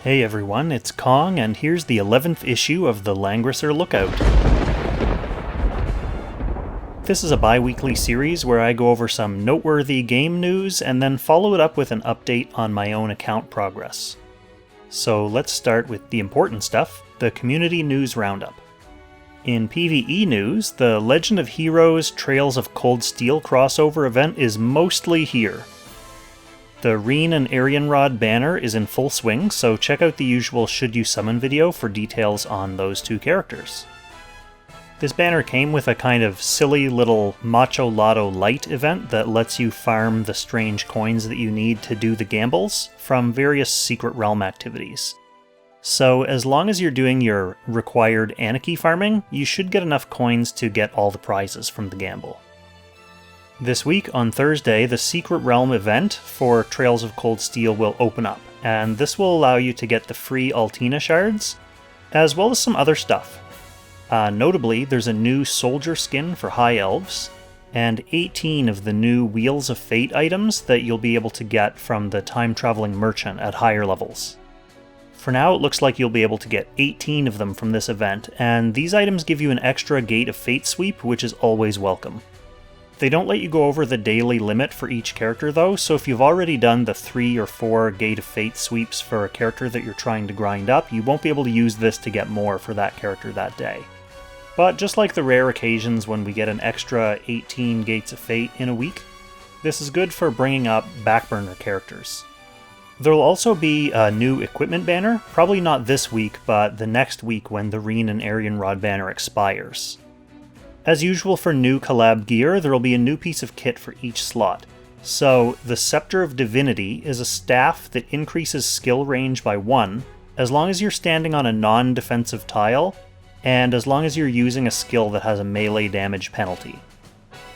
Hey everyone, it's Kong, and here's the 11th issue of the Langrisser Lookout. This is a bi-weekly series where I go over some noteworthy game news and then follow it up with an update on my own account progress. So let's start with the important stuff, the Community News Roundup. In PvE news, the Legend of Heroes Trails of Cold Steel crossover event is mostly here. The Reen and Arianrod banner is in full swing, so check out the usual Should You Summon video for details on those two characters. This banner came with a kind of silly little Macho Lotto Light event that lets you farm the strange coins that you need to do the gambles from various Secret Realm activities. So as long as you're doing your required Anarchy farming, you should get enough coins to get all the prizes from the gamble. This week, on Thursday, the Secret Realm event for Trails of Cold Steel will open up, and this will allow you to get the free Altina shards, as well as some other stuff. Notably, there's a new soldier skin for High Elves, and 18 of the new Wheels of Fate items that you'll be able to get from the time-traveling merchant at higher levels. For now, it looks like you'll be able to get 18 of them from this event, and these items give you an extra Gate of Fate sweep, which is always welcome. They don't let you go over the daily limit for each character though, so if you've already done the 3 or 4 Gate of Fate sweeps for a character that you're trying to grind up, you won't be able to use this to get more for that character that day. But just like the rare occasions when we get an extra 18 Gates of Fate in a week, this is good for bringing up backburner characters. There'll also be a new equipment banner, probably not this week, but the next week when the Reen and Arianrod banner expires. As usual for new collab gear, there will be a new piece of kit for each slot. So, the Scepter of Divinity is a staff that increases skill range by 1, as long as you're standing on a non-defensive tile, and as long as you're using a skill that has a melee damage penalty.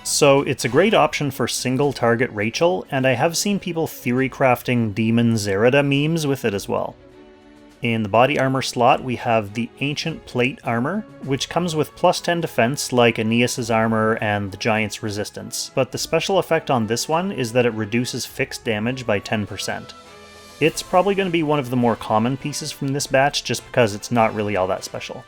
So, it's a great option for single target Rachel, and I have seen people theory crafting Demon Zerida memes with it as well. In the body armor slot, we have the Ancient Plate armor, which comes with plus 10 defense like Aeneas' armor and the Giant's resistance, but the special effect on this one is that it reduces fixed damage by 10%. It's probably going to be one of the more common pieces from this batch just because it's not really all that special.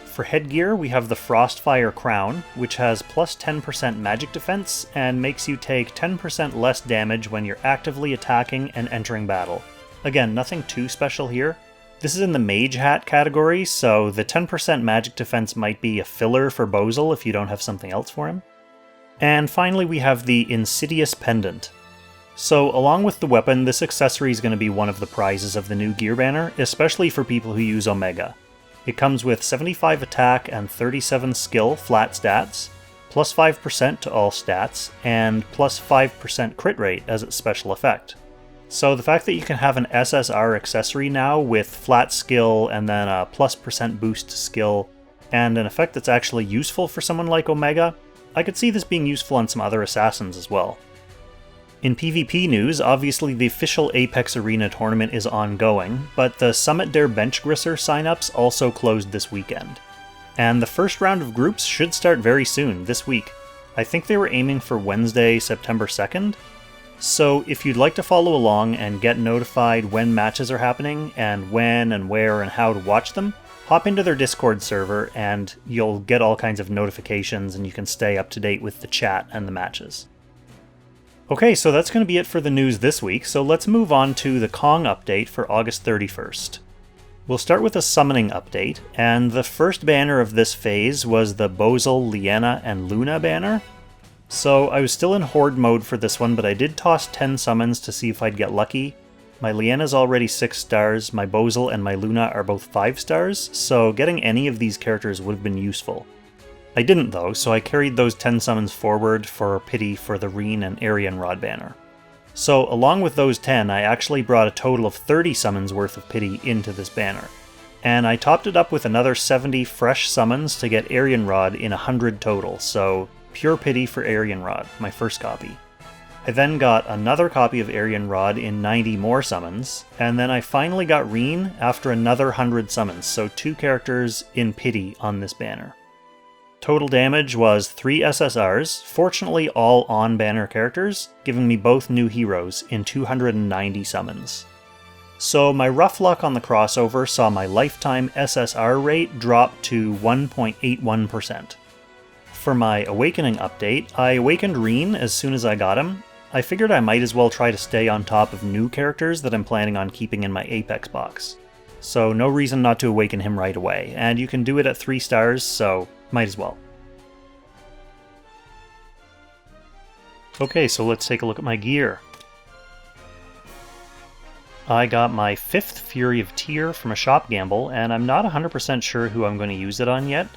For headgear, we have the Frostfire Crown, which has plus 10% magic defense and makes you take 10% less damage when you're actively attacking and entering battle. Again, nothing too special here. This is in the Mage Hat category, so the 10% magic defense might be a filler for Bozel if you don't have something else for him. And finally we have the Insidious Pendant. So along with the weapon, this accessory is going to be one of the prizes of the new gear banner, especially for people who use Omega. It comes with 75 attack and 37 skill flat stats, plus 5% to all stats, and plus 5% crit rate as its special effect. So the fact that you can have an SSR accessory now with flat skill and then a plus % boost skill and an effect that's actually useful for someone like Omega, I could see this being useful on some other assassins as well. In PvP news, obviously the official Apex Arena tournament is ongoing, but the Summit Der Benchgrisser signups also closed this weekend. And the first round of groups should start very soon, this week. I think they were aiming for Wednesday, September 2nd. So if you'd like to follow along and get notified when matches are happening and when and where and how to watch them, hop into their Discord server and you'll get all kinds of notifications and you can stay up to date with the chat and the matches. Okay, so that's going to be it for the news this week, so let's move on to the Kong update for August 31st. We'll start with a summoning update, and the first banner of this phase was the Bozel, Liena, and Luna banner. So I was still in Horde mode for this one, but I did toss 10 summons to see if I'd get lucky. My Liena's already 6 stars, my Bozel and my Luna are both 5 stars, so getting any of these characters would have been useful. I didn't though, so I carried those 10 summons forward for pity for the Reen and Arianrod banner. So along with those 10, I actually brought a total of 30 summons worth of pity into this banner. And I topped it up with another 70 fresh summons to get Arianrod in 100 total, so pure pity for Arianrod, my first copy. I then got another copy of Arianrod in 90 more summons, and then I finally got Reen after another 100 summons, so 2 characters in pity on this banner. Total damage was 3 SSRs, fortunately all on-banner characters, giving me both new heroes in 290 summons. So my rough luck on the crossover saw my lifetime SSR rate drop to 1.81%. For my Awakening update, I awakened Reen as soon as I got him. I figured I might as well try to stay on top of new characters that I'm planning on keeping in my Apex box. So no reason not to awaken him right away, and you can do it at 3 stars, so might as well. Okay, so let's take a look at my gear. I got my 5th Fury of Tyr from a shop gamble, and I'm not 100% sure who I'm going to use it on yet.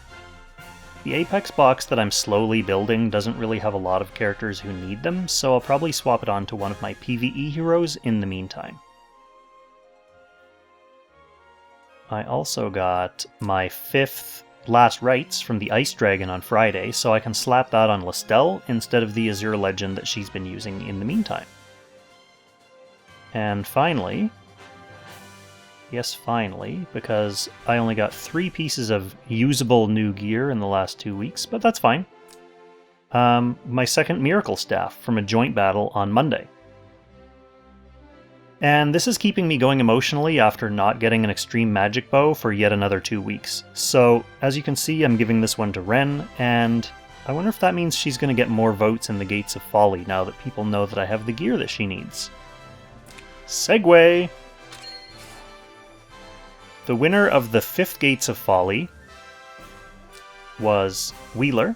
The Apex box that I'm slowly building doesn't really have a lot of characters who need them, so I'll probably swap it on to one of my PvE heroes in the meantime. I also got my 5th Last Rites from the Ice Dragon on Friday, so I can slap that on Lestelle instead of the Azure Legend that she's been using in the meantime. And finally, yes finally, because I only got 3 pieces of usable new gear in the last 2 weeks, but that's fine. My 2nd Miracle Staff from a joint battle on Monday. And this is keeping me going emotionally after not getting an Extreme Magic Bow for yet another 2 weeks. So, as you can see, I'm giving this one to Ren, and I wonder if that means she's going to get more votes in the Gates of Folly now that people know that I have the gear that she needs. Segue! The winner of the 5th Gates of Folly was Wheeler,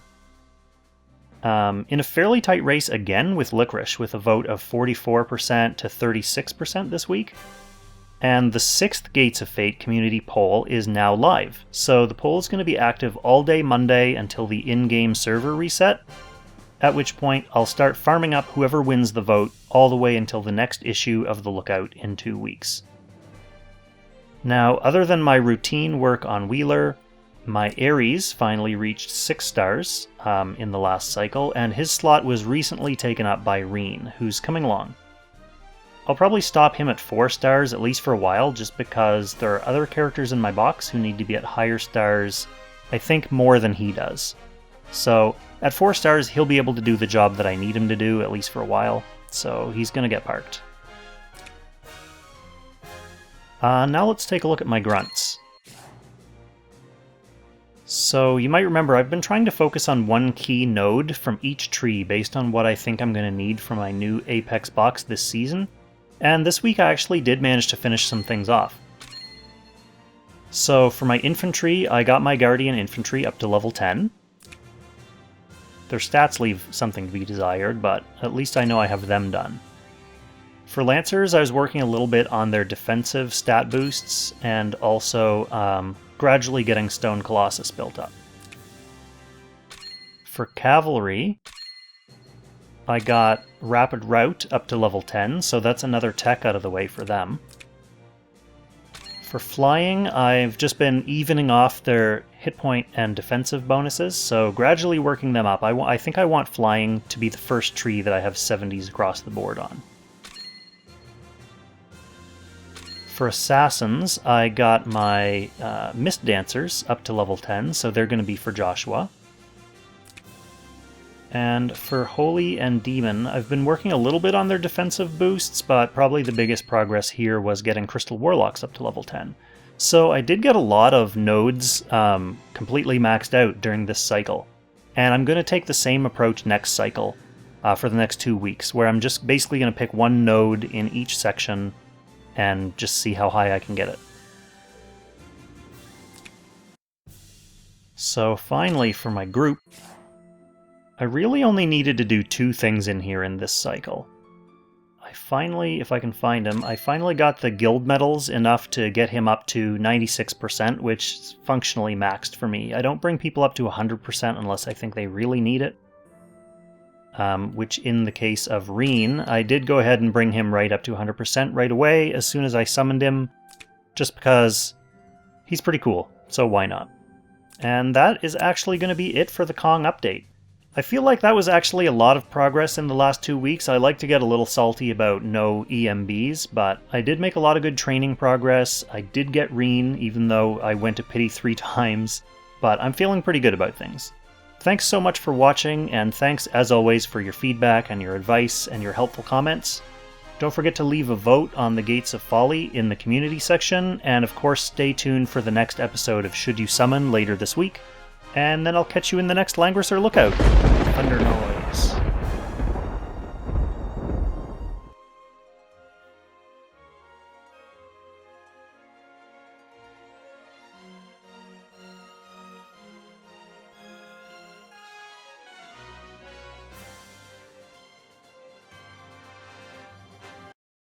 in a fairly tight race again with Licorice, with a vote of 44% to 36% this week. And the 6th Gates of Fate community poll is now live, so the poll is going to be active all day Monday until the in-game server reset, at which point I'll start farming up whoever wins the vote all the way until the next issue of the Lookout in 2 weeks. Now, other than my routine work on Wheeler, my Ares finally reached 6 stars in the last cycle, and his slot was recently taken up by Reen, who's coming along. I'll probably stop him at 4 stars, at least for a while, just because there are other characters in my box who need to be at higher stars, I think more than he does. So, at 4 stars, he'll be able to do the job that I need him to do, at least for a while, so he's going to get parked. Now let's take a look at my grunts. So you might remember I've been trying to focus on one key node from each tree based on what I think I'm going to need for my new Apex box this season, and this week I actually did manage to finish some things off. So for my infantry, I got my Guardian Infantry up to level 10. Their stats leave something to be desired, but at least I know I have them done. For Lancers, I was working a little bit on their defensive stat boosts, and also gradually getting Stone Colossus built up. For Cavalry, I got Rapid Route up to level 10, so that's another tech out of the way for them. For Flying, I've just been evening off their hit point and defensive bonuses, so gradually working them up. I think I want Flying to be the first tree that I have 70s across the board on. For Assassins, I got my Mist Dancers up to level 10, so they're going to be for Joshua. And for Holy and Demon, I've been working a little bit on their defensive boosts, but probably the biggest progress here was getting Crystal Warlocks up to level 10. So I did get a lot of nodes completely maxed out during this cycle. And I'm going to take the same approach next cycle for the next 2 weeks, where I'm just basically going to pick one node in each section and just see how high I can get it. So finally, for my group, I really only needed to do 2 things in here in this cycle. I finally, if I can find him, I finally got the guild medals enough to get him up to 96%, which is functionally maxed for me. I don't bring people up to 100% unless I think they really need it. Which in the case of Reen, I did go ahead and bring him right up to 100% right away as soon as I summoned him, just because he's pretty cool, so why not? And that is actually going to be it for the Kong update. I feel like that was actually a lot of progress in the last 2 weeks. I like to get a little salty about no EMBs, but I did make a lot of good training progress. I did get Reen, even though I went to pity 3 times, but I'm feeling pretty good about things. Thanks so much for watching, and thanks as always for your feedback and your advice and your helpful comments. Don't forget to leave a vote on the Gates of Folly in the community section, and of course stay tuned for the next episode of Should You Summon later this week. And then I'll catch you in the next Langrisser Lookout. Thunder noise.